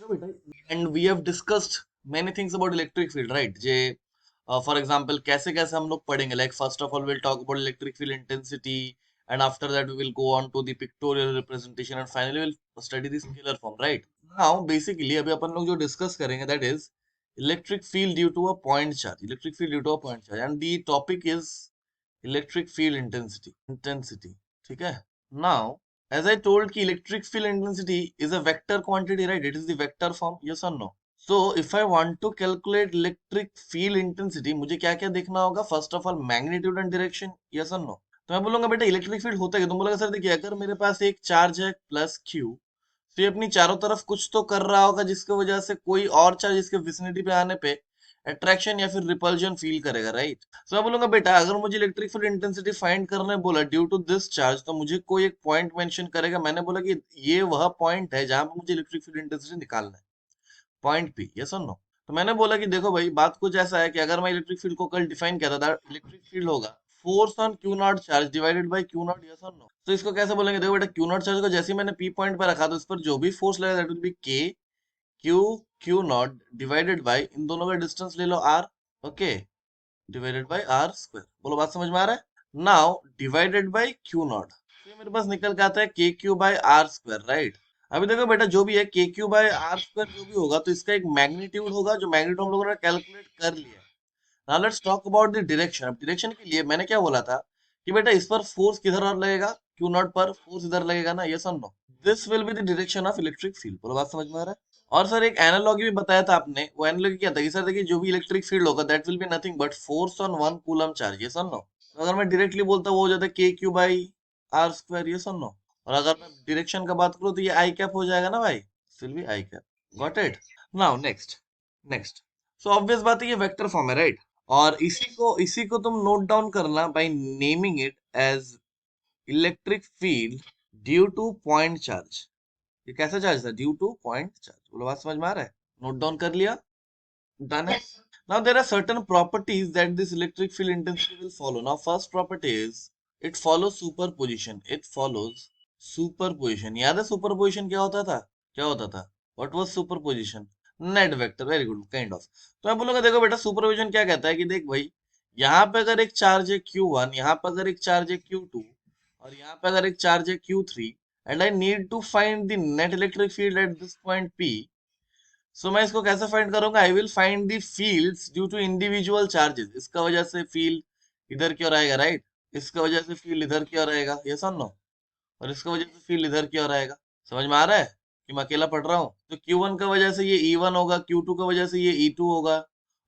देखो बेटा, and we have discussed many things about electric field, right? जे for example कैसे कैसे हम लोग पढ़ेंगे, like first of all will talk about electric field intensity, and after that we will go on to the pictorial representation, and finally will study the scalar form, right? Now basically अभी अपन लोग जो discuss करेंगे that is electric field due to a point charge, electric field due to a point charge, and the topic is electric field intensity, ठीक है? Now as I told ki electric field intensity is a vector quantity, right? It is the vector form, yes or no? So if I want to calculate electric field intensity, मुझे क्या क्या देखना होगा? First of all magnitude and direction, yes or no? तो मैं बोलूंगा बेटा electric field होता है, तुम बोलोगे सर देखिए अगर मेरे पास एक चार्ज है प्लस क्यू, तो ये अपनी चारों तरफ कुछ तो कर रहा होगा जिसकी वजह से कोई और चार्ज इसके विसिनिटी पे आने पे अट्रैक्शन या फिर रिपल्जन फील करेगा, राइट? तो मैं बोलूंगा बेटा अगर मुझे इलेक्ट्रिक फील्ड इंटेंसिटी फाइंड करने बोला ड्यू टू दिस चार्ज, तो मुझे कोई एक पॉइंट मेंशन करेगा। मैंने बोला कि ये वह पॉइंट है जहां पे मुझे इलेक्ट्रिक फील्ड इंटेंसिटी निकालना है, पॉइंट पी, यस और नो? तो मैंने बोला कि देखो भाई बात कुछ ऐसा है कि अगर मैं इलेक्ट्रिक फील्ड को कल डिफाइन किया था, इलेक्ट्रिक फील्ड होगा force on Q not charge divided by Q not, yes और नो? तो इसको कैसे बोलेंगे? देखो बेटा क्यू नॉट चार्ज को जैसे ही मैंने पी पॉइंट पे रखा, तो इस पर जो भी फोर्स लगेगा that will be K Q Q not divided by, इन दोनों का डिस्टेंस ले लो R, okay, divided by R square. बोलो बात समझ में आ रहा है? Now divided by Q not, तो मेरे पास निकल के आता है के Q by R square, right? अभी देखो बेटा जो भी है के क्यू बाय आर स्क्वायर जो भी होगा, तो इसका एक मैग्नीट्यूड होगा, जो मैग्नीट्यूड हम लोगों ने कैलकुलेट कर लिया है। Now let's talk about the direction. अब डायरेक्शन के लिए मैंने क्या बोला था कि बेटा इस पर फोर्स किधर और लगेगा? क्यू नॉट पर फोर्स इधर लगेगा ना, यस और no? This will be the direction of electric field. बोलो बात समझ में आ रहा है? और सर एक एनालॉगी भी बताया था आपने, वो एनालॉगी क्या था कि सर देखिए जो भी इलेक्ट्रिक फील्ड होगा that will be nothing but force on one coulomb charge, yes और नो? तो अगर मैं डायरेक्टली बोलता वो हो जाता है के Q by are square, yes और नो? और अगर मैं डायरेक्शन का बात करूँ तो ये आई कैप हो जाएगा ना भाई, will be I cap. Got it? Now next, next, so obviously बात है ये वेक्टर फॉर्म है, राइट? और इसी को तुम नोट डाउन करना by naming it as electric field due to point charge. ये कैसा चार्ज था? Due to point charge. बोलो बात समझ में आ रहा है? नोट डाउन कर लिया? डन है? Now there are certain properties that this electric field intensity will follow. Now first property is it follows superposition, it follows superposition. याद है सुपरपोजिशन क्या होता था? क्या होता था? What was superposition? Net vector, very good, kind of. तो मैं बोलूंगा देखो बेटा सुपरपोजिशन क्या कहता है कि देख भाई यहाँ पे अगर एक चार्ज है Q1, यहाँ पे अगर एक चार्ज है Q2, और यहाँ पे अगर एक चार्ज है Q3, and I need to find the net electric field at this point P. So मैं इसको कैसे फाइंड करूंगा? I will find the fields due to individual charges. इसका वजह से फील्ड इधर की ओर आएगा, राइट? इसका वजह से फील्ड इधर की ओर आएगा, यस और नो? और इसका वजह से फील्ड इधर की ओर आएगा। समझ में आ रहा है कि मैं अकेला पढ़ रहा हूँ? तो Q1 का वजह से ये E1 होगा, Q2 का वजह से ये E2 होगा,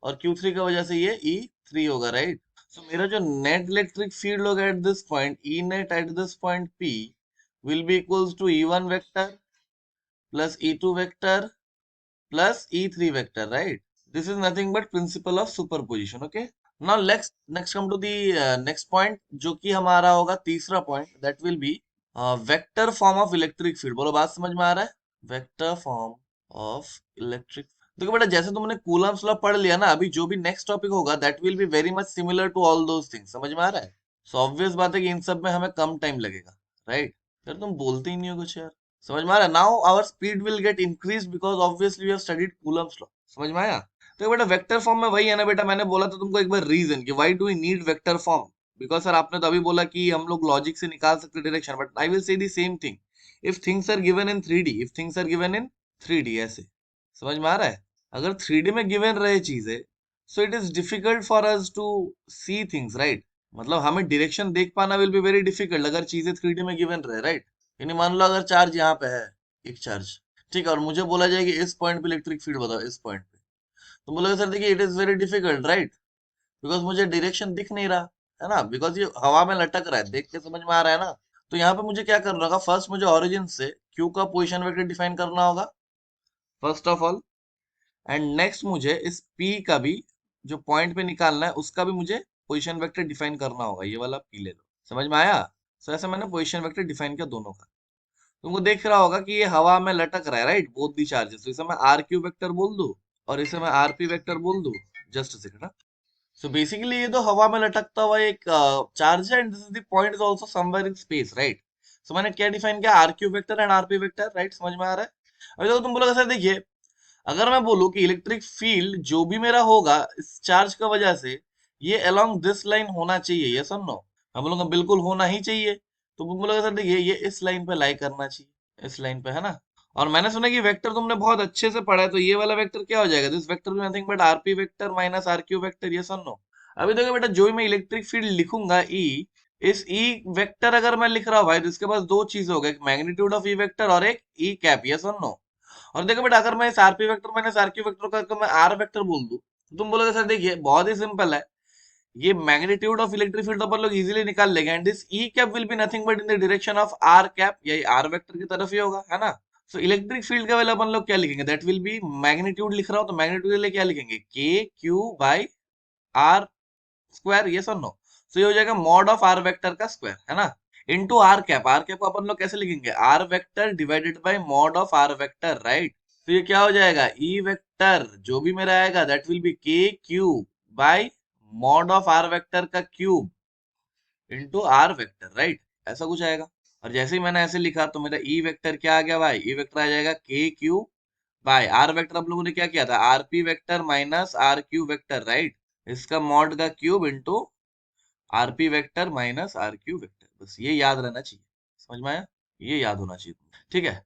और Q3 का वजह से ये E3 होगा, राइट? सो मेरा जो नेट इलेक्ट्रिक फील्ड होगा at this point, E net at this point P will be equals to E1 vector plus E2 vector plus E3 vector, right? This is nothing but principle of superposition, okay? Now next come to the next point, जो कि हमारा होगा तीसरा point, that will be vector form of electric field। बोलो बात समझ में आ रहा है? Vector form of electric। देखो बेटा जैसे तुमने कूलम्स लॉ पढ़ लिया ना, अभी जो भी नेक्स्ट टॉपिक होगा that will be very much similar to all those things। समझ में आ रहा है? So obvious बात है कि इन सब में हमें कम टाइम लगेगा, right? यार तुम बोलते ही नहीं हो कुछ यार। समझ में आ रहा है? Now our speed will get increase because obviously we have studied Coulomb's law. समझ में आया? तो बेटा वेक्टर फॉर्म में वही है ना बेटा, मैंने बोला था तुमको एक बार रीजन कि why do we need vector form. Because sir आपने तो अभी बोला कि हम लोग लॉजिक से निकाल सकते direction, but I will say the same thing if things are given in 3D, if things are given in 3D ऐसे। समझ में आ रहा है? अगर 3D में गिवन रहे चीजें, so it is difficult for us to see things, right? मतलब हमें डायरेक्शन देख पाना विल बी वेरी डिफिकल्ट अगर चीजें 3D में गिवन रहे, राइट? यानी मान लो अगर चार्ज यहाँ पे है, एक चार्ज, ठीक है, और मुझे बोला जाए कि इस पॉइंट पे इलेक्ट्रिक फील्ड बताओ, इस पॉइंट पे, तो बोलोगे सर देखिए it is very difficult, right? Because मुझे डायरेक्शन दिख नहीं रहा है ना, बिकॉज ये हवा में लटक रहा है, देख के समझ में आ रहा है ना? तो यहाँ पे मुझे क्या करना होगा? फर्स्ट मुझे ओरिजिन से क्यू का पोजिशन वेक्टर डिफाइन करना होगा, first of all. And next मुझे इस पी का भी जो पॉइंट पे निकालना है उसका भी मुझे पोजिशन वेक्टर डिफाइन करना होगा। ये वाला पी ले लो। समझ में आया? सो ऐसे मैंने पोजिशन वेक्टर डिफाइन किया दोनों का। तुमको देख रहा होगा कि ये हवा में लटक रहा है, राइट? Both the charges. तो इसे मैं आर क्यू वेक्टर बोल दूं और इसे मैं आर पी वेक्टर बोल दूं। Just second. सो बेसिकली ये तो हवा में लटकता हुआ एक चार्ज है, and this is the point is also somewhere in space, right? So मैंने क्या डिफाइन किया? R Q vector and R P vector, right? समझ में आ रहा है? अभी तो तुम बोलोगे सर देखिए अगर मैं बोलूं कि इलेक्ट्रिक फील्ड जो भी मेरा होगा इस चार्ज का वजह से ये अलोंग दिस लाइन होना चाहिए, ये सुन लो, मैं बोलूंगा बिल्कुल होना ही चाहिए, तो तुम बोलोगे सर देखिए ये इस लाइन पे लाई करना चाहिए, इस लाइन पे, है ना। और मैंने सुना कि वेक्टर तुमने बहुत अच्छे से पढ़ा है, तो ये वाला वेक्टर क्या हो जाएगा, this vector nothing but RP vector minus RQ vector, ये सुन लो। अभी देखो बेटा, जो भी मैं इलेक्ट्रिक फील्ड लिखूंगा ई, इस ई वेक्टर अगर मैं लिख रहा हूँ भाई, तो इसके पास दो चीज हो गए, एक मैग्नीट्यूड ऑफ ई वेक्टर और एक ई कैप, ये सुन लो। और देखो बेटा, अगर मैं इस RP vector minus RQ vector को अगर मैं आर वेक्टर बोल दूं, तो तुम बोलोगे सर देखिए बहुत ही सिंपल है, ये मैग्नीट्यूड ऑफ इलेक्ट्रिक फील्ड अपन लोग इजीली निकाल लेंगे, and this E cap will be nothing but in the direction of R cap, यही आर वेक्टर की तरफ ही होगा, है ना। सो इलेक्ट्रिक फील्ड का वैल्यू अपन लोग क्या लिखेंगे, दैट विल बी मैग्नीट्यूड लिख रहा हूं तो मैग्नीट्यूड के लिए क्या लिखेंगे, K Q by are square, ये सर नो। सो ये हो जाएगा मॉड ऑफ आर वेक्टर का स्क्वायर, है ना, into R cap, R cap को अपन लोग कैसे लिखेंगे, R vector divided by mod of R vector, right. तो ये क्या हो जाएगा, ई वेक्टर जो भी मेरा आएगा that will be K cube by mod of R vector का cube into R vector, right, ऐसा कुछ आएगा। और जैसे ही मैंने ऐसे लिखा तो मेरा ई वेक्टर क्या आ गया भाई, ई वेक्टर आ जाएगा के क्यू बाय आर वेक्टर, आप लोगों ने क्या किया था, RP vector minus R Q vector, right, इसका मॉड का cube into RP vector minus R Q vector, बस ये याद रहना चाहिए, समझ में आया, ये याद होना चाहिए तुम्हें, ठीक है।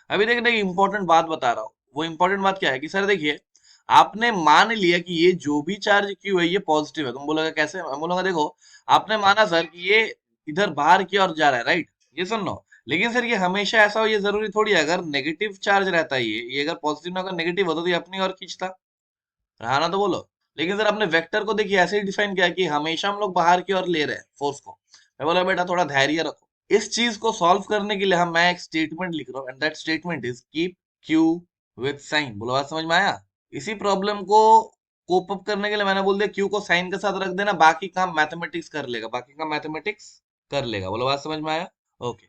अभी देखिए इंपॉर्टेंट बात बता रहा हूँ, वो इंपॉर्टेंट बात क्या है कि सर देखिए, आपने मान लिया कि ये जो भी चार्ज क्यू है ये पॉजिटिव है, तुम बोलोगे कैसे, मैं बोलूंगा देखो, आपने माना सर कि ये इधर बाहर की ओर जा रहा है, राइट, ये सुन लो, लेकिन सर ये हमेशा ऐसा हो ये जरूरी थोड़ी है, अगर नेगेटिव चार्ज रहता है ये अगर पॉजिटिव ना अगर नेगेटिव होता तो ये अपनी ओर खींचता, रहा ना, तो बोलो। लेकिन सर आपने वेक्टर को देखिए ऐसे ही डिफाइन किया कि हमेशा हम लोग बाहर की ओर ले रहे हैं फोर्स को, मैं बोला बेटा थोड़ा धैर्य रखो, इस चीज को सॉल्व करने के लिए हम मैं एक स्टेटमेंट लिख रहा हूँ, and that statement is keep Q with sign, बोलो बात समझ में आया। इसी प्रॉब्लम को कोप अप करने के लिए मैंने बोल दिया क्यू को साइन के साथ रख देना, बाकी काम मैथमेटिक्स कर लेगा, बाकी काम मैथमेटिक्स कर लेगा, बोलो बात समझ में आया। ओके,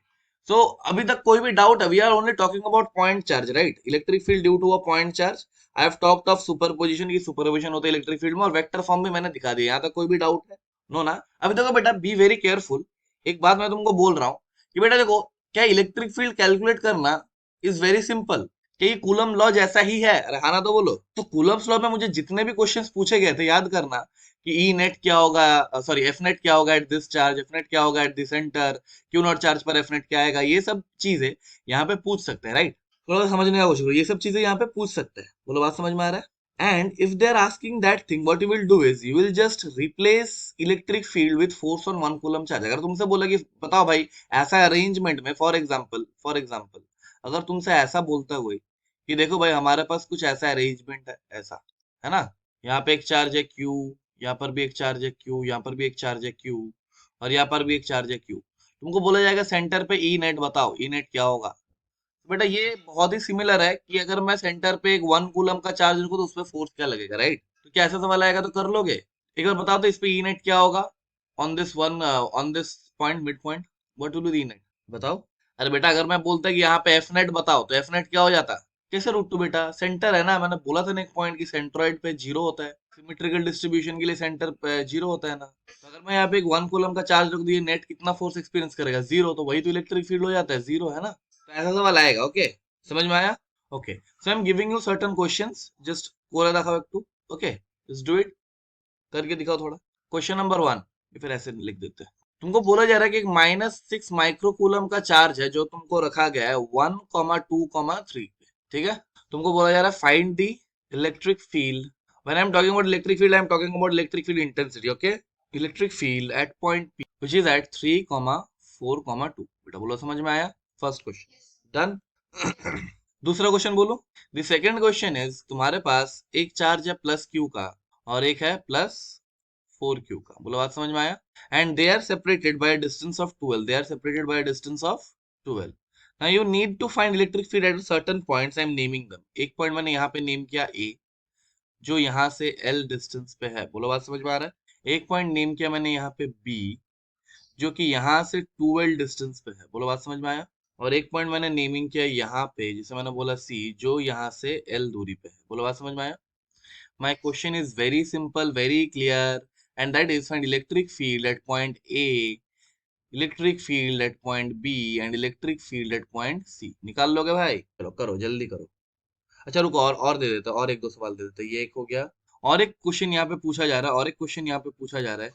सो अभी तक कोई भी डाउट है, we are only talking about point charge, right, electric field due to a point charge. I have talked of superposition की सुपरपोजिशन होता है इलेक्ट्रिक फील्ड में, और वेक्टर फॉर्म भी मैंने दिखा दिया, यहाँ तक कोई भी डाउट है, नो ना। अभी देखो बेटा, बी वेरी केयरफुल, एक बात मैं तुमको बोल रहा हूँ कि बेटा देखो, क्या इलेक्ट्रिक फील्ड कैलकुलेट करना इज वेरी सिंपल, कि ये कूलम लॉ जैसा ही है, अरे हाँ ना, तो बोलो। तो कूलम्स लॉ में मुझे जितने भी क्वेश्चंस पूछे गए थे याद करना, कि ई नेट क्या होगा, सॉरी एफ नेट क्या होगा at this charge, F net क्या होगा at this centre, Q not charge पर एफ नेट क्या आएगा, ये सब चीजें यहाँ पे पूछ सकते हैं, राइट। थोड़ा सा समझने का कोशिश करो, ये सब चीजें यहाँ पे पूछ सकते हैं, बोलो बात समझ में आ रहा है। And if they are asking that thing, what you will do is you will just replace electric field with force on 1 coulomb charge। अगर तुमसे बोला कि बताओ भाई ऐसा अरेंजमेंट में, फॉर एग्जाम्पल अगर तुमसे ऐसा बोलता हुए कि देखो भाई हमारे पास कुछ ऐसा अरेंजमेंट है, ऐसा है ना, यहाँ पे एक चार्ज है क्यू, यहाँ पर भी एक चार्ज है क्यू, यहाँ पर भी एक चार्ज है क्यू, और यहाँ पर भी एक चार्ज है क्यू, तुमको बोला जाएगा सेंटर पे ई नेट बताओ, ई नेट क्या होगा। तो बेटा ये बहुत ही सिमिलर है कि अगर मैं सेंटर पे एक 1 कूलम का चार्ज रखूं तो उसपे फोर्स क्या लगेगा, राइट। तो क्या ऐसा सवाल आएगा तो कर लोगे, एक बार बताओ तो इस पे ई नेट क्या होगा, on this point mid point, what will be E net, बताओ। अरे बेटा अगर मैं बोलता कि यहाँ पे एफ नेट बताओ तो एफ नेट क्या हो जाता, कैसे रूट टू बेटा, सेंटर है ना, मैंने बोला था ना एक पॉइंट की सेंट्रोइड पे जीरो होता है, सिमेट्रिकल डिस्ट्रीब्यूशन के लिए सेंटर पे जीरो होता है ना। तो अगर मैं यहाँ पे एक 1 कूलम का चार्ज रख दिए, नेट कितना फोर्स एक्सपीरियंस करेगा, जीरो, तो वही तो इलेक्ट्रिक फील्ड हो जाता है, जीरो, है ना। तो ऐसा सवाल आएगा, ओके, समझ में आया। Okay, so I am giving you certain questions, just कोरा दिखाओ एक टू, ओके, जस्ट डू इट, करके दिखाओ थोड़ा। क्वेश्चन नंबर 1, फिर ऐसे लिख देते हैं। तुमको बोला जा रहा है कि एक -6 माइक्रोकूलम का चार्ज है जो तुमको रखा गया है 1,2,3 पे, ठीक है। तुमको बोला जा रहा है find the electric field, when I am talking about electric field I am talking about electric field intensity, okay, electric field at point P which is at 3,4,2, बेटा बोलो समझ में आया, फर्स्ट क्वेश्चन डन। दूसरा क्वेश्चन बोलो, the second question is तुम्हारे पास एक चार्ज है प्लस क्यू का और एक है प्लस 4 क्यू का, बोलो बात समझ में आया, and they are separated by a distance of 12, they are separated by a distance of 12। now you need to find electric field at certain points, I am naming them। एक point मैंने यहाँ पे नेम किया A, जो यहाँ से L distance पे है, बोलो बात समझ में आ रहा है। एक पॉइंट नेम किया मैंने यहाँ पे B, जो कि यहाँ से 12 डिस्टेंस पे है, बोलो बात समझ में आया। और एक पॉइंट मैंने नेमिंग किया यहाँ पे, जिसे मैंने बोला C, जो यहाँ से L दूरी पे है, बोलो बात समझ में आया। My question is very simple, very clear, and that is find electric field at point A, electric field at point B, and electric field at point C. निकाल लोगे भाई, चलो करो जल्दी करो। अच्छा रुको, और दे देते, और एक दो सवाल दे देते, ये एक हो गया। और एक क्वेश्चन यहाँ पे पूछा जा रहा है, और एक क्वेश्चन यहाँ पे पूछा जा रहा है,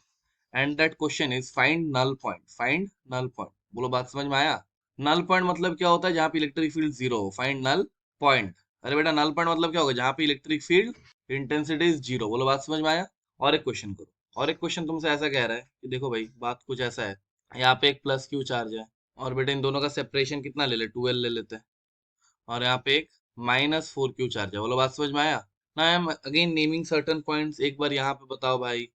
and that question is find null point, find null point. बोलो बात समझ में आया? नल पॉइंट मतलब क्या होता है? जहाँ पे इलेक्ट्रिक फील्ड जीरो हो, फाइंड नल पॉइंट। अरे बेटा नल पॉइंट मतलब क्या होगा? जहाँ पे electric field intensity is zero. बोलो बात समझ में आया? और एक क्वेश्चन करो। और एक क्वेश्चन तुमसे ऐसा कह रहा है कि देखो भाई बात कुछ ऐसा है, यहाँ पे एक प्लस क्यू चार्ज है, और बेटा इन दोनों का सेपरेशन कितना ले ले, 12 ले लेते हैं, और यहाँ पे एक -4 क्यू चार्ज है। बोलो बात समझ में आया? ना I am again naming certain points, एक बार यहाँ पे बताओ भाई,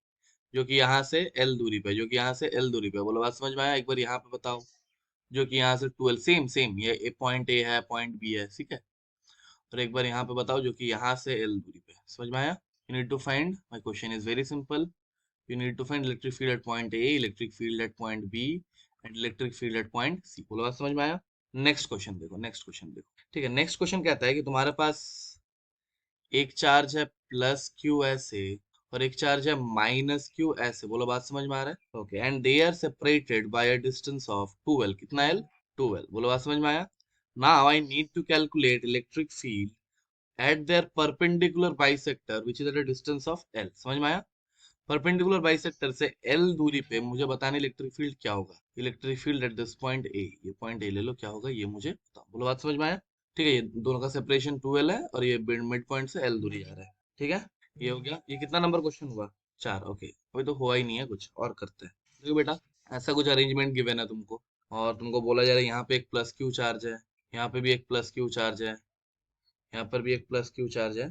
जो कि यहाँ से एल दूरी पे, जो कि यहाँ से एल दूरी पे। बोलो बात समझ में आया? एक बार यहाँ पे बताओ, जो कि यहाँ से 12, सेम सेम, ये पॉइंट ए है, पॉइंट बी है, ठीक है। और एक बार यहाँ पे बताओ, जो कि यहाँ से एल दूरी पे। समझ में आया? You need to find, my question is very simple, you need to find electric field at point A, electric field at point B, and electric field at point C। बोलो बात समझ में आया? नेक्स्ट क्वेश्चन देखो, next question देखो, ठीक है। Next question कहता है कि तुम्हारे पास एक चार्ज है प्लस क्यू ऐसे, और एक चार्ज है -q ऐसे। बोलो बात समझ में आ रहा है? Okay, and they are separated by a distance of 12। कितना एल? 12। बोलो बात समझ में आया? Now I need to calculate electric field at their perpendicular bisector which is at a distance of L. समझ में आया? परपेंडिकुलर बाइसेक्टर से एल दूरी पे मुझे बताना इलेक्ट्रिक फील्ड क्या होगा। Electric field at this point A, ये पॉइंट ए ले लो, क्या होगा ये मुझे बताओ। बोलो बात समझ में आया? ठीक है, ये दोनों का सेपरेशन 12 है, और ये मिड पॉइंट से एल दूरी जा रहा है, ठीक है। ये हो गया। ये कितना नंबर क्वेश्चन हुआ? 4। ओके, अभी तो हुआ ही नहीं है कुछ, और करते हैं। देखो बेटा, ऐसा कुछ अरेंजमेंट गिवन है तुमको, और तुमको बोला जा रहा है यहाँ पे एक प्लस क्यू चार्ज है, यहाँ पे भी एक प्लस क्यू चार्ज है, यहाँ पर भी एक प्लस क्यू चार्ज है,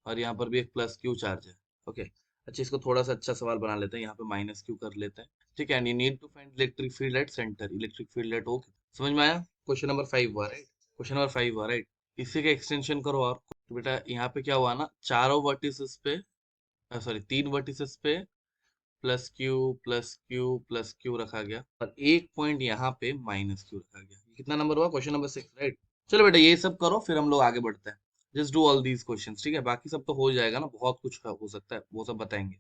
और यहाँ पर भी एक प्लस क्यू चार्ज है। ओके, अच्छा इसको थोड़ा सा अच्छा सवाल बना लेते हैं, यहाँ पे -q कर लेते हैं, ठीक है। And you need to find electric field at centre, electric field at O. समझ में आया? क्वेश्चन नंबर 5 हुआ, राइट? क्वेश्चन नंबर 5 हुआ, राइट? इसी का एक्सटेंशन करो। और तो बेटा यहाँ पे क्या हुआ ना, चारों वर्टिसेस पे, सॉरी 3 वर्टिसेस पे plus Q plus Q plus Q रखा गया, और एक पॉइंट यहाँ पे -q रखा गया। ये कितना नंबर हुआ? Question number 6, right? चलो बेटा ये सब करो, फिर हम लोग आगे बढ़ते हैं। Just do all these questions, ठीक है। बाकी सब तो हो जाएगा ना, बहुत कुछ हो सकता है, वो सब बताएंगे,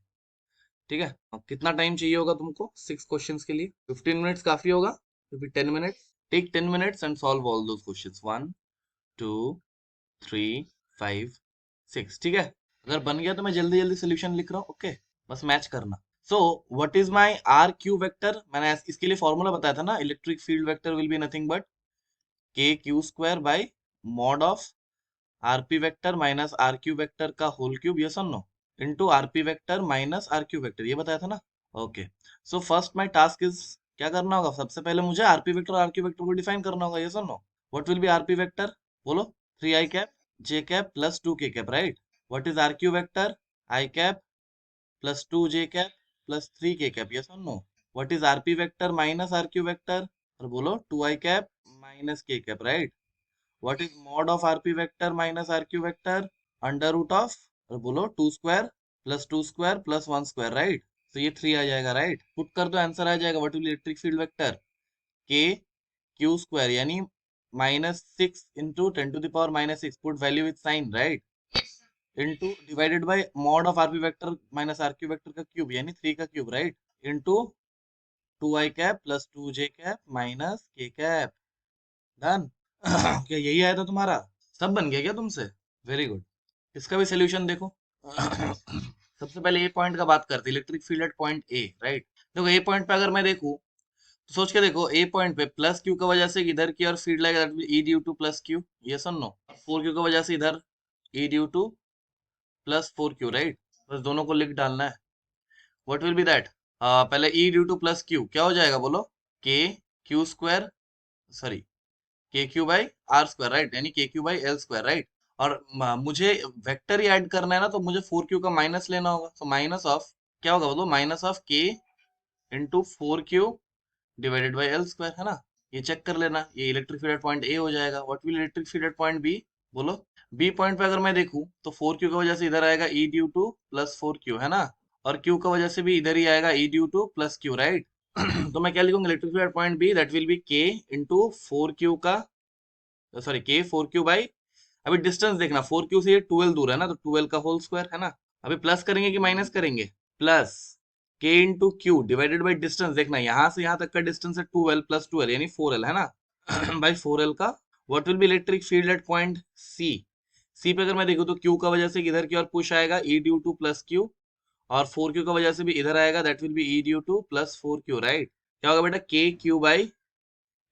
ठीक है। अब कितना टाइम चाहिए होगा तुमको 6 क्वेश्चंस के लिए? 15 मिनट्स काफी होगा, तो फिर 10 minutes, take 10 minutes and solve all those questions, 1 2 3 5 6, ठीक है। अगर बन गया तो मैं जल्दी जल्दी सोल्यूशन लिख रहा हूँ, ओके। बस मैच करना। So what is my R Q vector? मैंने इसके लिए फॉर्मूला बताया था ना, electric field vector will be nothing but K Q square by mod of RP vector minus R Q vector का होल क्यूब, यस और no, into RP vector minus R Q vector, ये बताया था ना। Okay, so first my task is, क्या करना होगा? सबसे पहले मुझे आरपी वेक्टर और आरक्यू वेक्टर को डिफाइन करना होगा, यस और no. What will be RP vector? बोलो। 3 i cap j cap plus 2 k cap, right? What is RQ vector? i cap plus 2 j cap plus 3 k cap, yes और no. What is RP vector minus RQ vector? और बोलो 2 i cap minus k cap, right? What is mod of RP vector minus RQ vector? Under root of, और बोलो 2 square plus 2 square plus 1 square, right? तो ये 3 आ जाएगा, right? Put कर दो, answer आ जाएगा। What will electric field vector? K Q square, यानी -6 into 10 to the power -6, put value with sign, right? Into divided by mod of RP vector minus RQ vector का cube, यानी 3 का cube, right? Into 2i cap plus 2j cap minus k cap, done. क्या यही आया था तुम्हारा? सब बन गया क्या तुमसे? Very good. इसका भी सोल्यूशन देखो। सबसे पहले ए पॉइंट का बात करते, electric field at point A, right? देखो ए पॉइंट पे अगर मैं देखूं, तो सोच के देखो, ए पॉइंट पे प्लस क्यू की वजह से इधर की और field like that will E due to plus Q, yes और नो। 4 क्यू की वजह से इधर E due to plus 4 Q, right? बस दोनों को लिख डालना है। What will be that? पहले E due to plus Q क्या हो जाएगा? बोलो। K Q square, sorry K Q by are square, right? यानी के Q by L square, right? और मुझे वेक्टर ही ऐड करना है ना, तो मुझे 4 क्यू का माइनस लेना होगा। तो माइनस ऑफ क्या होगा? बोलो minus of K into 4 Q divided by L square, है ना? ये चेक कर लेना, ये electric field at point A हो जाएगा। What will electric field at point B? बोलो। बी पॉइंट पे अगर मैं देखूं, तो 4 क्यू की वजह से इधर आएगा E due to plus 4 Q, है ना? और क्यू की वजह से भी इधर ही आएगा E due to plus Q, right? तो मैं क्या लिखूंगा? Electric field at point B that will be K into 4 Q का, सॉरी के 4 क्यू बाई, अभी डिस्टेंस देखना, 4 क्यू से ये 12 दूर है ना, तो 12 का होल स्क्वायर, है ना? अभी प्लस करेंगे कि माइनस करेंगे? प्लस के into Q divided by distance, देखना यहाँ से यहाँ तक का डिस्टेंस है 12 प्लस 12 यानी 4l, है ना? बाई 4l का। What will be electric field at point C? C पे अगर मैं देखूँ तो क्यू का वजह से इधर की ओर पुश आएगा E due to plus Q, और 4Q का वजह से भी इधर आएगा, that will be E due to plus 4Q, right. क्या होगा बेटा, K Q by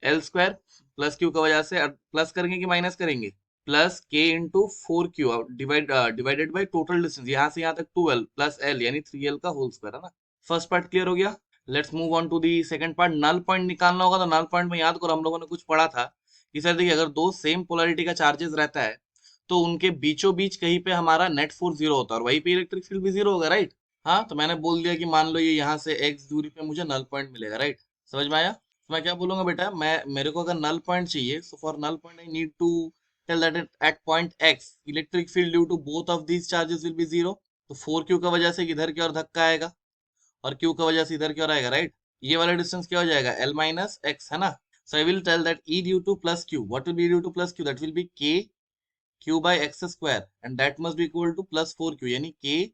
L square, plus Q का वजह से प्लस करेंगे कि माइनस करेंगे, प्लस के into 4Q divided by total distance यहाँ से यहाँ तक 2L प्लस एल यानी 3L का होल स्क्वायर, है ना। फर्स्ट पार्ट क्लियर हो गया। Let's move on to the second part. Null point निकालना होगा, तो नल पॉइंट में याद करो हम लोगों ने कुछ पढ़ा था कि सर देखिए अगर दो सेम पोलैरिटी का चार्जेस रहता है तो उनके बीचों बीच कहीं पे हमारा नेट फोर्स जीरो होता है और वहीं पे इलेक्ट्रिक फील्ड भी जीरो होगा, राइट। हाँ, तो मैंने बोल दिया कि मान लो ये यहाँ से x दूरी पे मुझे नल पॉइंट मिलेगा, राइट। समझ में आया। तो मैं क्या बोलूंगा बेटा, मैं मेरे को अगर नल पॉइंट चाहिए, so for null point I need to tell that at point x electric field due to both of these charges will be zero. तो 4Q का वजह से इधर की ओर धक्का आएगा और Q का वजह से इधर की ओर आएगा, राइट। ये वाला डिस्टेंस क्या हो जाएगा, L माइनस एक्स, है ना। So I will tell that E due to plus Q, what will be due to plus Q, that will be K Q by x square and that must be equal to plus 4Q, यानी K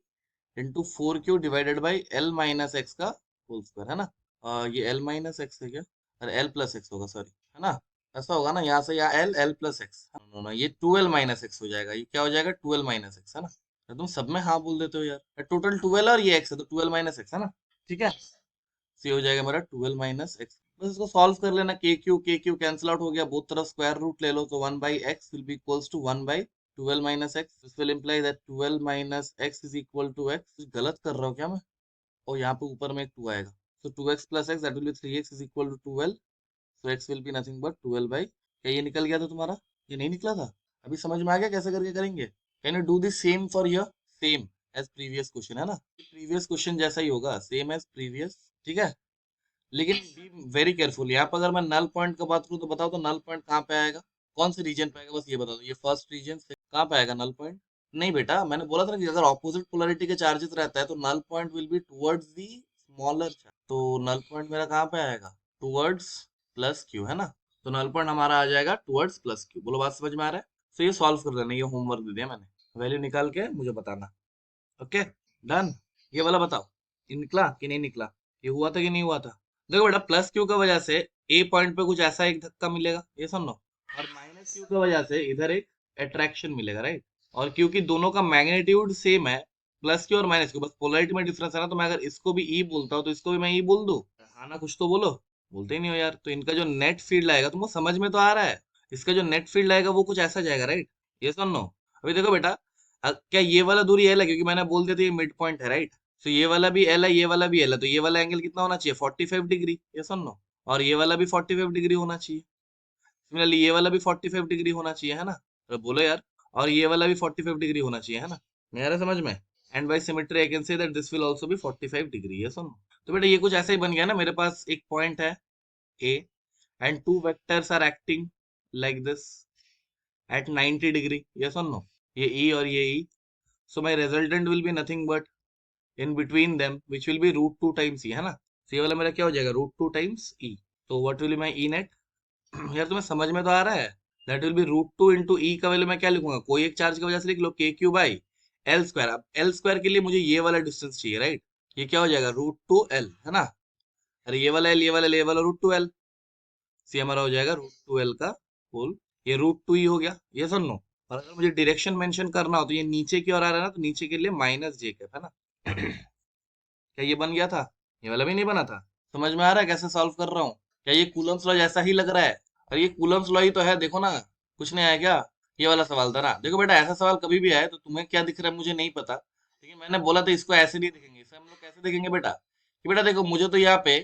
into 4Q divided by L minus X का whole square, है ना। ये L minus X है क्या, अरे L plus x होगा, sorry, है ना। ऐसा होगा ना, यहाँ से यहाँ L L प्लस एक्स, ये 2L माइनस एक्स हो जाएगा। ये क्या हो जाएगा, 2L माइनस एक्स, है ना। तो तुम सब में हाँ बोल देते हो यार, टोटल 2L और ये x है तो 2L माइनस एक्स, है ना। ठीक है, तो ये हो जाएगा मेरा 2L माइनस एक्स। बस इसको सॉल्व कर लेना, के क्यू कैंसिल आउट हो गया, बहुत तरफ स्क्वायर रूट ले लो, तो 1 by X will be equals to 1 by 12 minus X. This will imply that 12 minus X is equal to X. गलत कर रहा हूँ क्या मैं, और यहाँ पे ऊपर में एक 2 आएगा, तो 2x plus X that will be 3x is equal to 12, so x will be nothing but 12 by, क्या ये निकल गया था तुम्हारा, ये नहीं निकला था। अभी समझ में आ गया कैसे करके करेंगे। Can you do this same for your, same as previous question, है ना। प्रीवियस क्वेश्चन जैसा ही होगा, सेम एज प्रीवियस, ठीक है। लेकिन बी वेरी केयरफुल, यहाँ पर अगर मैं नल पॉइंट का बात करूँ तो बताओ तो नल पॉइंट कहाँ पे आएगा, कौन से रीजन पे आएगा, बस ये बता दो, ये फर्स्ट रीजन से कहाँ पे आएगा नल पॉइंट। नहीं बेटा, मैंने बोला था ना कि अगर ऑपोजिट पोलैरिटी के चार्जेस रहता है तो null point will be towards the smaller charge. तो नल पॉइंट मेरा कहाँ पे आएगा, टुवर्ड्स प्लस क्यू, है ना। तो नल पॉइंट हमारा आ जाएगा टुवर्ड्स प्लस क्यू। बोलो बात समझ में आ रहा है। तो ये सॉल्व कर लेना, ये होमवर्क दे दिया मैंने, वैल्यू निकाल के मुझे बताना। Okay, done. ये वाला बताओ, ये निकला कि नहीं निकला, ये हुआ था कि नहीं हुआ था। देखो बेटा, प्लस क्यू का वजह से ए पॉइंट पे कुछ ऐसा एक धक्का मिलेगा, ये सुनो, और माइनस क्यू का वजह से इधर एक अट्रैक्शन मिलेगा, राइट। और क्योंकि दोनों का मैग्नीट्यूड सेम है, प्लस क्यू और माइनस क्यू, बस पोलैरिटी में डिफरेंस है ना, तो मैं अगर इसको भी ई बोलता हूँ तो इसको भी मैं ई बोल दूं। हाँ ना, कुछ तो बोलो, बोलते ही नहीं हो यार। तो इनका जो नेट फील्ड आएगा तुमको समझ में तो आ रहा है, इसका जो नेट फील्ड आएगा वो कुछ ऐसा जाएगा, राइट। ये सुनो, अभी देखो बेटा, क्या ये वाला दूरी एल है, क्योंकि मैंने बोल दिया था ये मिड पॉइंट है, राइट। तो ये वाला भी एल है, ये वाला भी एल है, तो ये वाला एंगल कितना होना चाहिए, 45 डिग्री, ये सुन लो। और ये वाला भी 45 डिग्री होना चाहिए, सिमिलरली ये वाला भी 45 डिग्री होना चाहिए, है ना। तो बोलो यार, और ये वाला भी 45 डिग्री होना चाहिए, है ना। मेरा समझ में। And by symmetry I can say that this will also be 45 degree, ये सुन। तो बेटा ये कुछ ऐसा ही बन गया ना, मेरे पास एक पॉइंट है A and two vectors are acting like this at 90 degree, ये सुन लो, ये ई और ये ई। So my resultant will be nothing but in between them, which will be root 2 times e, है ना। तो ये वाला मेरा क्या हो जाएगा, root 2 times e। तो what will be my e net? यार तुम्हें समझ में तो आ रहा है। That will be root 2 into e का वैल्यू मैं क्या लिखूंगा, कोई एक चार्ज की वजह से लिख लो, के क्यू बाई एल स्क्वायर। अब एल स्क्वायर के लिए मुझे ये वाला डिस्टेंस चाहिए, राइट। ये क्या हो जाएगा, रूट टू एल, है ना। अरे ये वाला एल, ये वाला एल, ये वाला रूट टू एल, सी हमारा हो जाएगा रूट टू एल का होल, ये रूट टू ही हो गया, ये सुन लो। और अगर मुझे डायरेक्शन मेंशन करना हो तो ये नीचे की ओर आ रहा है ना, तो नीचे के लिए माइनस जे कैप, है ना। क्या ये बन गया था, ये वाला भी नहीं बना था। समझ में आ रहा है कैसे सॉल्व कर रहा हूँ। क्या ये कूलम्स लॉ जैसा ही लग रहा है, और ये कूलम्स लॉ ही तो है, देखो ना। कुछ नहीं आया क्या, ये वाला सवाल था ना। देखो बेटा, ऐसा सवाल कभी भी आए तो तुम्हें क्या दिख रहा है मुझे नहीं पता, लेकिन मैंने बोला था इसको ऐसे नहीं दिखेंगे, इसे हम लोग कैसे दिखेंगे बेटा, कि बेटा देखो मुझे तो यहाँ पे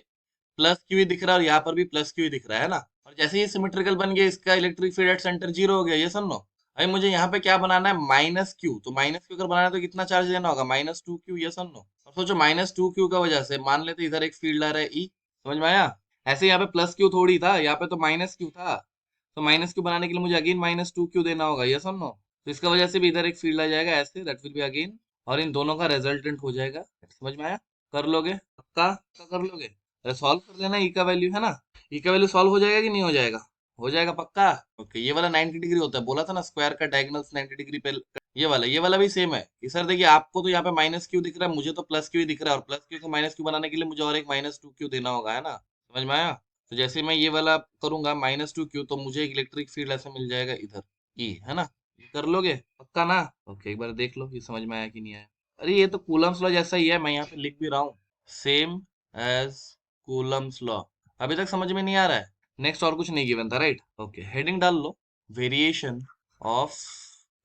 प्लस क्यू ही दिख रहा है और यहाँ पर भी प्लस क्यू ही दिख रहा है ना। और जैसे ही सिमेट्रिकल बन गया, इसका electric field at centre zero हो गया, ये सुन लो। अभी मुझे यहाँ पे क्या बनाना है, माइनस क्यू। तो माइनस क्यू अगर बनाना है तो कितना चार्ज देना होगा, माइनस टू क्यू, ये सुन लो। और सोचो माइनस टू क्यू का वजह से मान लेते इधर एक फील्ड आ रहा है ई, समझ में आया। ऐसे यहाँ पे प्लस क्यू थोड़ी था, यहाँ पे तो माइनस क्यू था। तो माइनस क्यू बनाने के लिए मुझे अगेन माइनस टू क्यू देना होगा, ये सुन लो। तो इसका वजह से भी इधर एक फील्ड आ जाएगा ऐसे, दैट विल बी अगेन, और इन दोनों का रिजल्टेंट हो जाएगा। समझ में आया, कर लोगे पक्का, कर लोगे। अरे सॉल्व कर लेना, ई का वैल्यू है ना, ई का वैल्यू सॉल्व हो जाएगा कि नहीं हो जाएगा, हो जाएगा पक्का। ओके, ये वाला 90 डिग्री होता है, बोला था ना स्क्वायर का डायगोनल्स 90 डिग्री पे। ये वाला भी सेम है। ये सर देखिए, आपको तो यहाँ पे माइनस क्यू दिख रहा है, मुझे तो प्लस क्यू ही दिख रहा है, और प्लस क्यू को माइनस क्यू बनाने के लिए मुझे और एक माइनस टू क्यू देना होगा, है ना। समझ में आया। तो जैसे मैं ये वाला करूंगा माइनस टू क्यू, तो मुझे एक इलेक्ट्रिक फील्ड ऐसे मिल जाएगा इधर ई, है ना। ये कर लोगे पक्का ना? ओके, एक बार देख लो ये समझ में आया कि नहीं आया। अरे ये तो कूलम्स लॉ जैसा ही है, मैं यहाँ पे लिख भी रहा हूँ, सेम एज कूलम्स लॉ। अभी तक समझ में नहीं आ रहा है? नेक्स्ट और कुछ नहीं गिवन था, राइट? ओके, हेडिंग डाल लो, variation of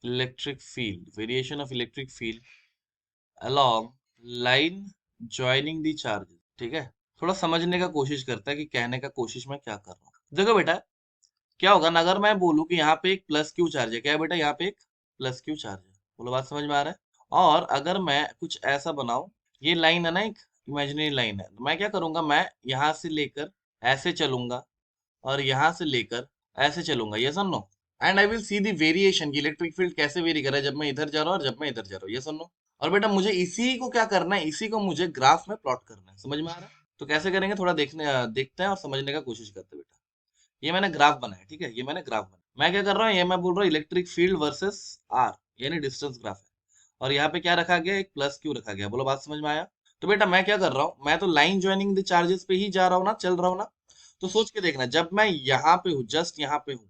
electric field, variation of electric field along line joining the charges। ठीक है, थोड़ा समझने का कोशिश करता है कि कहने का कोशिश मैं क्या कर रहा हूँ। देखो बेटा, क्या होगा ना, अगर मैं बोलूँ कि यहाँ पे एक प्लस क्यू चार्ज है, क्या है बेटा, यहाँ पे एक प्लस क्यू चार्ज है, बोलो बात समझ में आ रहा है? और अगर मैं कुछ ऐसा बनाऊं, ये लाइन है ना, एक इमेजिनरी लाइन है, तो मैं क्या करूंगा, मैं यहाँ से लेकर ऐसे चलूंगा और यहाँ से लेकर ऐसे चलूंगा, ये सुन लो। And I will see the variation की इलेक्ट्रिक फील्ड कैसे वेरी कर रहा है जब मैं इधर जा रहा हूँ और जब मैं इधर जा रहा हूँ, ये सुन लो। और बेटा मुझे इसी को क्या करना है, इसी को मुझे ग्राफ में प्लॉट करना है, समझ में आ रहा है? तो कैसे करेंगे, थोड़ा देखते हैं और समझने का कोशिश करते हैं बेटा। ये मैंने ग्राफ बनाया, ठीक है, ये मैंने ग्राफ बनाया। मैं क्या कर रहा हूँ, ये मैं बोल रहा हूँ इलेक्ट्रिक फील्ड वर्सेस आर, यानी डिस्टेंस ग्राफ है। और यहाँ पे क्या रखा गया, एक प्लस क्यू रखा गया, बोलो बात समझ में आया? तो बेटा मैं क्या कर रहा हूँ, मैं तो लाइन ज्वाइनिंग द चार्जेस पे ही जा रहा हूँ ना, चल रहा हूँ ना। तो सोच के देखना, जब मैं यहाँ पे हूँ, जस्ट यहाँ पे हूँ,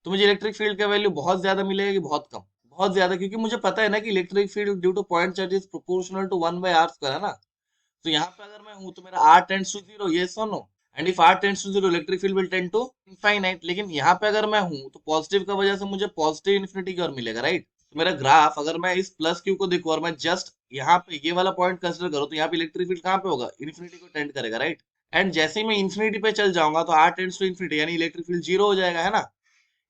तो मुझे इलेक्ट्रिक फील्ड का वैल्यू बहुत ज्यादा मिलेगा कि बहुत कम? बहुत ज्यादा, क्योंकि मुझे पता है ना कि electric field due to point charge is proportional to 1/r², है ना? तो यहाँ पे अगर मैं हूँ तो मेरा r टेंड्स टू 0, ये सुनो। And if r tends to 0, electric field will tend to infinite. लेकिन यहाँ पे अगर मैं हूँ तो पॉजिटिव का वजह से मुझे पॉजिटिव इन्फिनिटी की ओर मिलेगा, राइट? तो मेरा ग्राफ, अगर मैं इस प्लस क्यू को देखूं और मैं जस्ट यहाँ पे ये वाला पॉइंट कंसिडर करूँ, तो यहाँ पे इलेक्ट्रिक फील्ड कहाँ पे होगा, इन्फिनिटी को टेंड करेगा, राइट? एंड जैसे ही मैं इन्फिनिटी पे चल जाऊंगा तो r टेंड्स टू इन्फिनिटी, यानी इलेक्ट्रिक फील्ड जीरो हो जाएगा, है ना?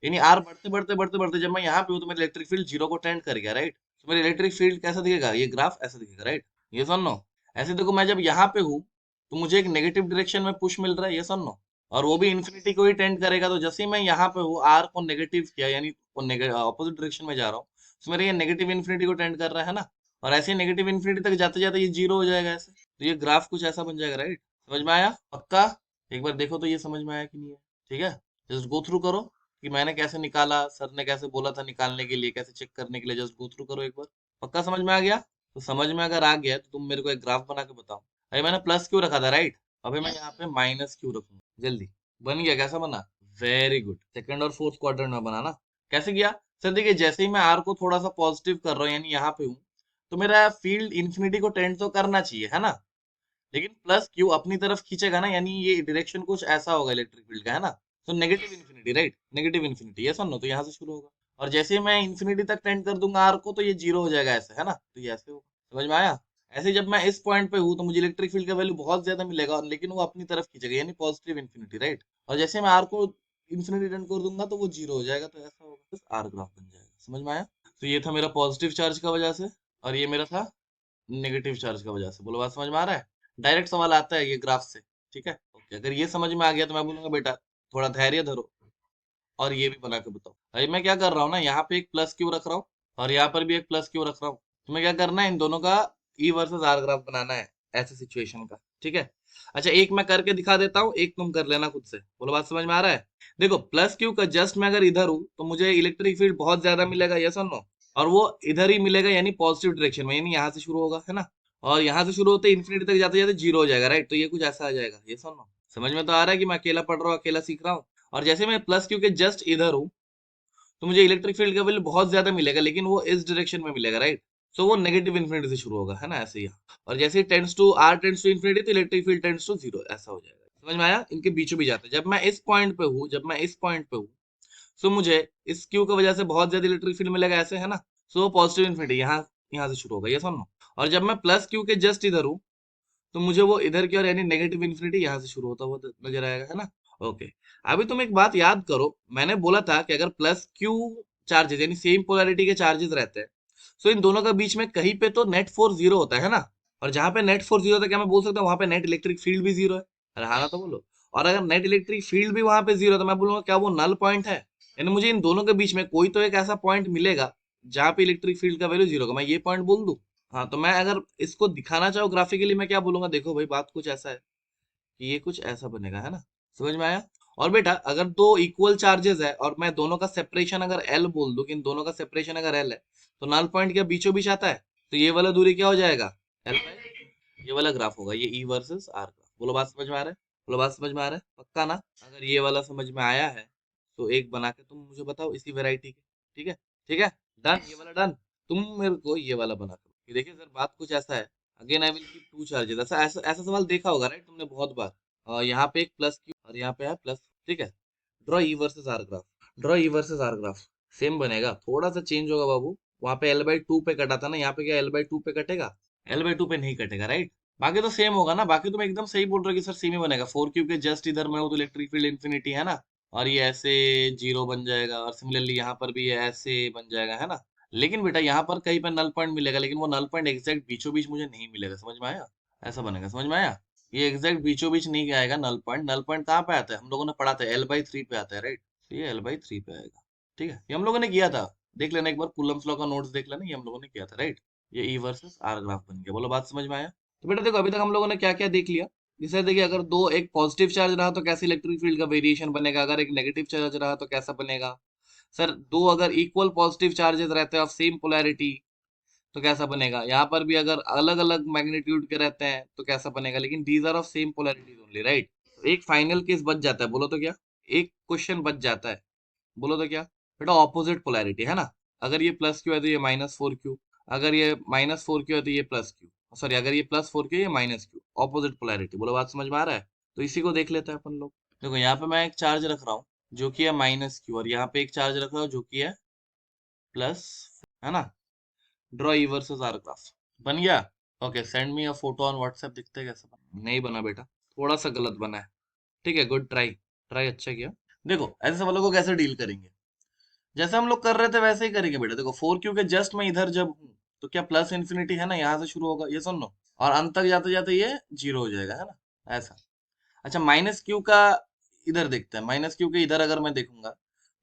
यानी आर बढ़ते बढ़ते बढ़ते बढ़ते जब मैं यहाँ पे हूँ तो मेरा इलेक्ट्रिक फील्ड जीरो को टेंड कर गया, राइट? तो मेरा इलेक्ट्रिक फील्ड कैसा दिखेगा, ये ग्राफ ऐसा दिखेगा, राइट? ये सुन लो। ऐसे देखो, मैं जब यहाँ पे हूँ तो मुझे एक नेगेटिव डायरेक्शन में पुश मिल रहा है, ये सुन लो। और वो भी इन्फिनिटी को ही टेंड करेगा, तो जैसे ही मैं यहाँ पे हूँ, आर को नेगेटिव किया, यानी ऑपोजिट डायरेक्शन में जा रहा हूँ, तो मेरा ये नेगेटिव इन्फिनिटी को टेंड कर रहा है ना? और ऐसे ही नेगेटिव इन्फिनिटी तक जाते जाते ये जीरो हो जाएगा ऐसे। तो ये ग्राफ कुछ ऐसा बन जाएगा, राइट? समझ में आया पक्का? एक बार देखो तो ये समझ में आया कि नहीं है? ठीक है, जस्ट गो थ्रू करो कि मैंने कैसे निकाला, सर ने कैसे बोला था निकालने के लिए, कैसे चेक करने के लिए, जस्ट गो थ्रू करो एक बार। पक्का समझ में आ गया? तो समझ में अगर आ गया तो तुम मेरे को एक ग्राफ बना के बताओ। अरे मैंने प्लस क्यों रखा था, राइट? अभी मैं यहाँ पे माइनस क्यों रखूंगा, जल्दी। बन गया, कैसा बना? वेरी गुड, सेकंड और फोर्थ क्वाड्रेंट में बना ना? कैसे किया? सर देखिए, जैसे ही मैं आर को थोड़ा सा पॉजिटिव कर रहा हूँ, यानी यहाँ पे हूँ, तो मेरा फील्ड इन्फिनिटी को टेंड तो करना चाहिए, है ना? लेकिन प्लस क्यू अपनी तरफ खींचेगा ना, यानी ये डायरेक्शन कुछ ऐसा होगा इलेक्ट्रिक फील्ड का, है ना? तो negative infinity, right? Negative infinity, ये सुनो, तो यहाँ से शुरू होगा। और जैसे ही मैं इन्फिनिटी तक टेंड कर दूंगा आर को, तो ये जीरो हो जाएगा ऐसे, है ना? तो ये ऐसे होगा, समझ में आया? ऐसे ही जब मैं इस पॉइंट पे हूँ तो मुझे इलेक्ट्रिक फील्ड का वैल्यू बहुत ज्यादा मिलेगा, लेकिन वो अपनी तरफ खींचेगा, यानी पॉजिटिव इन्फिनिटी, राइट? और जैसे मैं आर को इन्फिनिटी टेंड कर दूंगा तो वो जीरो हो जाएगा, तो ऐसा होगा, बस आर ग्राफ बन जाएगा, समझ में आया? तो ये था मेरा पॉजिटिव चार्ज का वजह से, और ये मेरा था नेगेटिव चार्ज का वजह से। बोलो बात समझ में आ रहा है? डायरेक्ट सवाल आता है ये ग्राफ से, ठीक है? ओके, अगर ये समझ में आ गया तो मैं बोलूंगा बेटा थोड़ा धैर्य धरो और ये भी बना के बताओ। अरे मैं क्या कर रहा हूँ ना, यहाँ पे एक प्लस क्यू रख रहा हूँ और यहाँ पर भी एक प्लस क्यू रख रहा हूँ। तुम्हें क्या करना है, इन दोनों का ई वर्सेस आर ग्राफ बनाना है, ऐसे सिचुएशन का, ठीक है? अच्छा, एक मैं करके दिखा देता हूँ, एक तुम कर लेना खुद से। बोलो बात समझ में आ रहा है? देखो, प्लस क्यू का जस्ट मैं अगर इधर हूँ तो मुझे इलेक्ट्रिक फील्ड बहुत ज्यादा मिलेगा, यस और नो? और वो इधर ही मिलेगा, यानी पॉजिटिव डायरेक्शन में, यानी यहाँ से शुरू होगा, है ना? और यहाँ से शुरू होते इन्फिनिटी तक जाते जाते जीरो हो जाएगा, राइट? तो ये कुछ ऐसा आ जाएगा, ये सुनो। समझ में तो आ रहा है कि मैं अकेला पढ़ रहा हूँ, अकेला सीख रहा हूँ? और जैसे मैं प्लस क्यू के जस्ट इधर हूँ तो मुझे इलेक्ट्रिक फील्ड का वैल्यू बहुत ज्यादा मिलेगा, लेकिन वो इस डायरेक्शन में मिलेगा, राइट? सो वो नेगेटिव इन्फिनिटी से शुरू होगा, है ना? ऐसे ही। और जैसे tends to R tends to infinity, तो electric field tends to zero, ऐसा हो जाएगा। समझ में आया? इनके बीचों बीच जाता है, जब मैं इस पॉइंट पे हूँ, जब मैं इस पॉइंट पे हूँ, सो मुझे इस क्यू की वजह से बहुत ज्यादा इलेक्ट्रिक फील्ड मिलेगा, ऐसे, है ना? सो पॉजिटिव इन्फिनिटी यहाँ यहाँ से शुरू होगा, ये सुनो। और जब मैं प्लस क्यू के जस्ट इधर हूँ तो मुझे वो इधर की, और यानी नेगेटिव इन्फिनिटी यहाँ से शुरू होता हुआ नजर आएगा, है ना? ओके, अभी तुम एक बात याद करो, मैंने बोला था कि अगर प्लस क्यू चार्जेस यानी सेम पोलैरिटी के चार्जेस रहते हैं, तो इन दोनों के बीच में कहीं पे तो नेट फोर्स जीरो होता है ना? और जहां पे नेट फोर्स जीरो होता है, क्या मैं बोल सकता हूँ वहां पे नेट इलेक्ट्रिक फील्ड भी जीरो है? अरे हाँ ना, तो बोलो। और अगर नेट इलेक्ट्रिक फील्ड भी वहां पे जीरो है तो मैं बोलूंगा क्या वो नल पॉइंट है? यानी मुझे इन दोनों के बीच में कोई तो एक ऐसा पॉइंट मिलेगा जहां पे इलेक्ट्रिक फील्ड का वैल्यू जीरो होगा, मैं ये पॉइंट बोल दूं? हाँ, तो मैं अगर इसको दिखाना चाहूँ ग्राफिकली, मैं क्या बोलूंगा, देखो भाई बात कुछ ऐसा है कि ये कुछ ऐसा बनेगा, है ना? समझ में आया? और बेटा अगर दो इक्वल चार्जेस है और मैं दोनों का सेपरेशन अगर एल बोल दूं, कि इन दोनों का सेपरेशन अगर एल है, तो नल पॉइंट क्या बीचों बीच आता है? तो ये वाला दूरी क्या हो जाएगा, एल बाई ये वाला ग्राफ होगा, ये ई वर्सेस आर ग्राफ। बोलो बात समझ में आ रहा है? बोलो बात समझ में आ रहा है पक्का ना? अगर ये वाला समझ में आया है तो एक बना के तुम मुझे बताओ इसी वेराइटी के, ठीक है? ठीक है, डन, ये वाला डन। तुम मेरे को ये वाला बना दो। ये देखिए सर, बात कुछ ऐसा है, again I will keep two charges, ऐसा ऐसा ऐसा सवाल देखा होगा राइट तुमने बहुत बार। यहाँ पे एक प्लस क्यू और यहाँ पे है प्लस, ठीक है। Draw E versus R graph, draw E versus R graph, same बनेगा, थोड़ा सा चेंज होगा बाबू। वहां पे L/2 पे कटा था ना, यहाँ पे क्या L/2 पे कटेगा? L/2 पे नहीं कटेगा राइट। बाकी तो सेम होगा ना, बाकी तुम एकदम सही बोल रहे हो कि सर सेम ही बनेगा। 4Q के जस्ट इधर में हो तो इलेक्ट्रिक फील्ड इन्फिनिटी है ना, और ये ऐसे जीरो बन जाएगा, और सिमिलरली यहाँ पर भी ये ऐसे बन जाएगा, है ना। लेकिन बेटा यहाँ पर कहीं पर नल पॉइंट मिलेगा, लेकिन वो नल पॉइंट एग्जैक्ट बीचों बीच मुझे नहीं मिलेगा, समझ में आया? ऐसा बनेगा, समझ में आया? ये एग्जैक्ट बीचों बीच नहीं आएगा नल पॉइंट। नल पॉइंट कहाँ पे आता है? हम लोगों ने पढ़ा था L/3 पे आता है राइट। ये L/3 पे आएगा, ठीक है, ये हम लोगों ने किया था। देख लेना एक बार, कूलम्स लॉ का नोट्स देख लेना, ये हम लोगों ने किया था राइट। ये ई वर्सेस आर ग्राफ बन गया, बोलो बात समझ में आया? तो बेटा देखो, अभी तक हम लोगों ने क्या क्या देख लिया। जैसे देखिए, अगर दो, एक पॉजिटिव चार्ज रहा तो कैसे इलेक्ट्रिक फील्ड का वेरिएशन बनेगा, अगर एक नेगेटिव चार्ज रहा तो कैसा बनेगा। सर दो अगर इक्वल पॉजिटिव चार्जेस रहते हैं ऑफ सेम पोलैरिटी तो कैसा बनेगा। यहाँ पर भी अगर अलग अलग मैग्नीट्यूड के रहते हैं तो कैसा बनेगा, लेकिन these are of same polarities only right. एक फाइनल केस बच जाता है, बोलो तो क्या? एक क्वेश्चन बच जाता है, बोलो तो क्या? बेटा ऑपोजिट पोलैरिटी है ना, अगर ये प्लस क्यू है तो ये -4Q, अगर ये -4Q है तो ये प्लस क्यू, सॉरी अगर ये +4Q ये -Q, ऑपोजिट पोलैरिटी। बोलो बात समझ में आ रहा है? तो इसी को देख लेते हैं अपन लोग। देखो यहाँ पे मैं एक चार्ज रख रहा हूँ जो कि है -Q, और यहाँ पे एक चार्ज रख रहा हूँ जो कि है प्लस, है ना। Draw E versus R graph, बन गया। Okay, send me a photo on WhatsApp, दिखते हैं कैसा बना। नहीं बना बेटा, थोड़ा सा गलत बना है। ठीक है, गुड ट्राई, ट्राई अच्छा किया। देखो ऐसे सवालों को कैसे डील करेंगे, जैसे हम लोग कर रहे थे वैसे ही करेंगे बेटा। देखो 4Q के जस्ट मैं इधर जब हूँ तो क्या प्लस इन्फिनिटी है ना, यहाँ से शुरू होगा, ये सुन लो, और अंत तक जाते जाते ये जीरो हो जाएगा, है ना, ऐसा। अच्छा -Q का इधर देखते हैं, -Q के इधर अगर मैं देखूंगा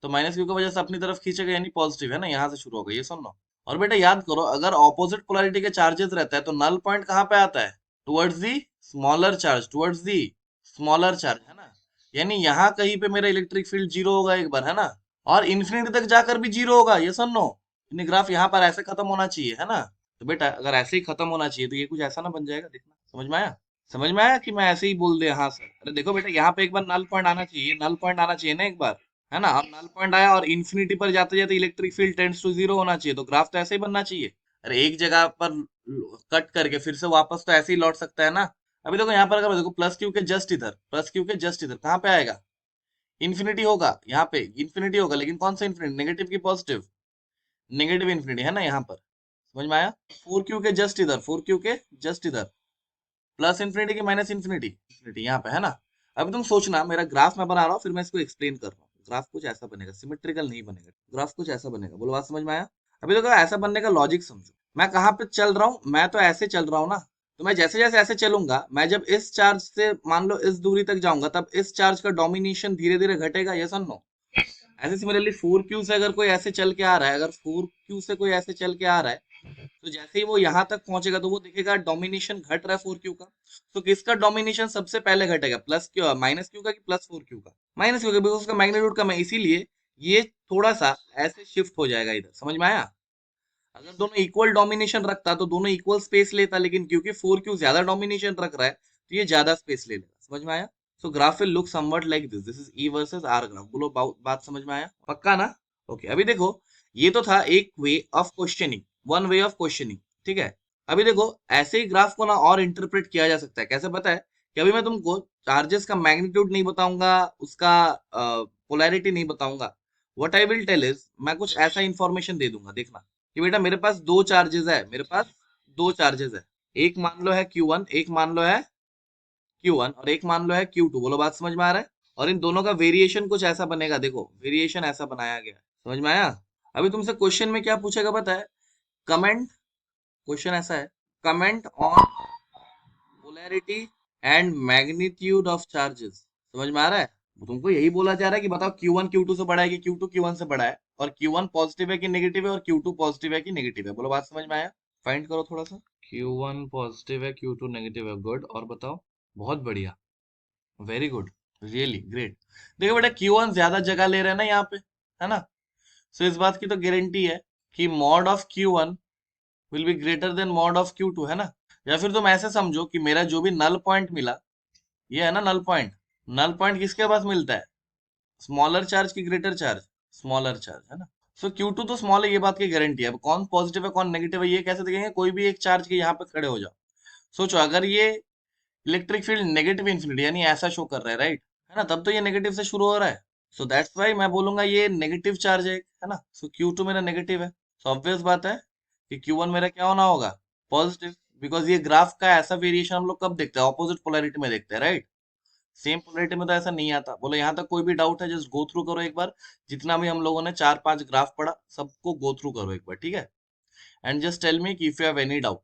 तो -Q की वजह से अपनी तरफ खींचेगा, यानी पॉजिटिव है ना, यहाँ से शुरू होगा, ये सुन लो। और बेटा याद करो, अगर ऑपोजिट पोलैरिटी के चार्जेस रहता है तो नल पॉइंट कहाँ पे आता है? Towards the smaller charge, towards the smaller charge, है ना। यानी यहाँ कहीं पे मेरा इलेक्ट्रिक फील्ड जीरो होगा एक बार, है ना, और इन्फिनिटी तक जाकर भी जीरो होगा, ये सुन लो। यानी ग्राफ यहाँ पर ऐसे खत्म होना चाहिए, है ना। तो बेटा अगर ऐसे ही खत्म होना चाहिए तो ये कुछ ऐसा ना बन जाएगा, देखना, समझ में आया? समझ में आया कि मैं ऐसे ही बोल दे हाँ सर? अरे देखो बेटा, यहाँ पे एक बार नल पॉइंट आना चाहिए, नल पॉइंट आना चाहिए ना एक बार, है ना। अब नल पॉइंट आया और इन्फिनिटी पर जाते जाते electric field tends to zero होना चाहिए, तो ग्राफ तो ऐसे ही बनना चाहिए। अरे एक जगह पर कट करके फिर से वापस तो ऐसे ही लौट सकता है ना। अभी देखो यहाँ पर अगर देखो प्लस क्यू के जस्ट इधर, प्लस क्यू के जस्ट इधर कहाँ पे आएगा? इन्फिनिटी होगा, यहाँ पे इन्फिनिटी होगा, लेकिन कौन सा इन्फिनिटी? नेगेटिव की पॉजिटिव? नेगेटिव इन्फिनिटी है ना यहाँ पर, समझ में आया? 4Q के जस्ट इधर, 4Q के जस्ट इधर प्लस इन्फिनिटी की माइनस इन्फिनिटी, इन्फिनिटी यहाँ पे, है ना। अभी तुम सोचना, मेरा ग्राफ मैं बना रहा हूँ फिर मैं इसको एक्सप्लेन कर रहा हूँ। ग्राफ कुछ ऐसा बनेगा, सिमेट्रिकल नहीं बनेगा, ग्राफ कुछ ऐसा बनेगा, बोलो बात समझ में आया? अभी देखो ऐसा बनने का लॉजिक समझो, मैं कहाँ पे चल रहा हूँ, मैं तो ऐसे चल रहा हूँ ना। तो मैं जैसे जैसे ऐसे चलूंगा, मैं जब इस चार्ज से मान लो इस दूरी तक जाऊंगा, तब इस चार्ज का डोमिनेशन धीरे धीरे घटेगा, ये सुनो। ऐसे सिमिलरली 4Q से अगर कोई ऐसे चल के आ रहा है, अगर 4Q से कोई ऐसे चल के आ रहा है, तो जैसे ही वो यहाँ तक पहुंचेगा तो वो दिखेगा डोमिनेशन घट रहा है 4Q का। तो किसका डोमिनेशन सबसे पहले घटेगा? प्लस क्यू, -Q का कि +4Q का? -Q का, बिकॉज उसका मैग्नीट्यूड कम है, इसीलिए ये थोड़ा सा ऐसे शिफ्ट हो जाएगा इधर, समझ में आया? अगर दोनों इक्वल डोमिनेशन रखता तो दोनों इक्वल स्पेस लेता, लेकिन क्योंकि 4Q ज्यादा डोमिनेशन रख रहा है तो ये ज्यादा स्पेस ले लेगा, समझ में आया? So graph will look somewhat like this, this is E versus R graph. बोलो बात समझ में आया? पक्का ना? ओके, अभी देखो, ये तो था एक way of questioning, one way of questioning, ठीक है। अभी देखो ऐसे ही ग्राफ को ना और इंटरप्रेट किया जा सकता है, कैसे पता है? कि अभी मैं तुमको चार्जेस का मैग्नीट्यूड नहीं बताऊंगा, उसका पोलैरिटी नहीं बताऊंगा। What I will tell is, मैं कुछ ऐसा इंफॉर्मेशन दे दूंगा, देखना कि बेटा मेरे पास दो चार्जेस है, मेरे पास दो चार्जेस है, एक मान लो है Q1, एक मान लो है Q1, और एक मान लो है Q2, बोलो बात समझ में आ रहा है? और इन दोनों का वेरिएशन कुछ ऐसा बनेगा, देखो वेरिएशन ऐसा बनाया गया है, समझ में आया? अभी तुमसे क्वेश्चन में क्या पूछेगा पता है? कमेंट, क्वेश्चन ऐसा है, comment on polarity and magnitude of charges, समझ में आ रहा है? तुमको यही बोला जा रहा है कि बताओ Q1 Q2 से बड़ा है कि Q2 Q1 से बड़ा है, और Q1 पॉजिटिव है कि नेगेटिव है, और Q2 पॉजिटिव है कि नेगेटिव है, बोलो बात समझ में आया? फाइंड करो थोड़ा सा। Q1 पॉजिटिव है, Q2 नेगेटिव है, गुड, और बताओ। बहुत बढ़िया, वेरी गुड, रियली ग्रेट। देखो बेटा Q1 ज्यादा जगह ले रहे हैं ना यहाँ पे, है ना। सो इस बात की तो गारंटी है कि mod of Q1 will be greater than mod of Q2, है ना। या फिर तुम ऐसे समझो कि मेरा जो भी नल पॉइंट मिला, ये है ना नल पॉइंट, नल पॉइंट किसके पास मिलता है? स्मॉलर चार्ज की ग्रेटर चार्ज? स्मॉलर चार्ज, है ना। सो Q2 तो स्मॉल है, ये बात की गारंटी है। अब कौन पॉजिटिव है कौन नेगेटिव है ये कैसे देखेंगे? कोई भी एक चार्ज के यहाँ पे खड़े हो जाओ, सोचो अगर ये इलेक्ट्रिक फील्ड नेगेटिव इन्फिनिटी यानी ऐसा शो कर रहा है, राइट, है ना, तब तो ये नेगेटिव से शुरू हो रहा है। सो दैट्स वाई मैं बोलूंगा ये नेगेटिव चार्ज है ना। सो Q2 मेरा नेगेटिव है। सो ऑब्वियस बात है कि Q1 मेरा क्या होना होगा? पॉजिटिव। बिकॉज ये ग्राफ का ऐसा वेरिएशन हम लोग कब देखते हैं? ऑपोजिट पोलैरिटी में देखते हैं, राइट। सेम पोलैरिटी में तो ऐसा नहीं आता। बोलो यहाँ तक कोई भी डाउट है, जस्ट गो थ्रू करो एक बार। जितना भी हम लोगों ने 4-5 ग्राफ पढ़ा सबको गो थ्रू करो एक बार, ठीक है। And just tell me if you have any doubt.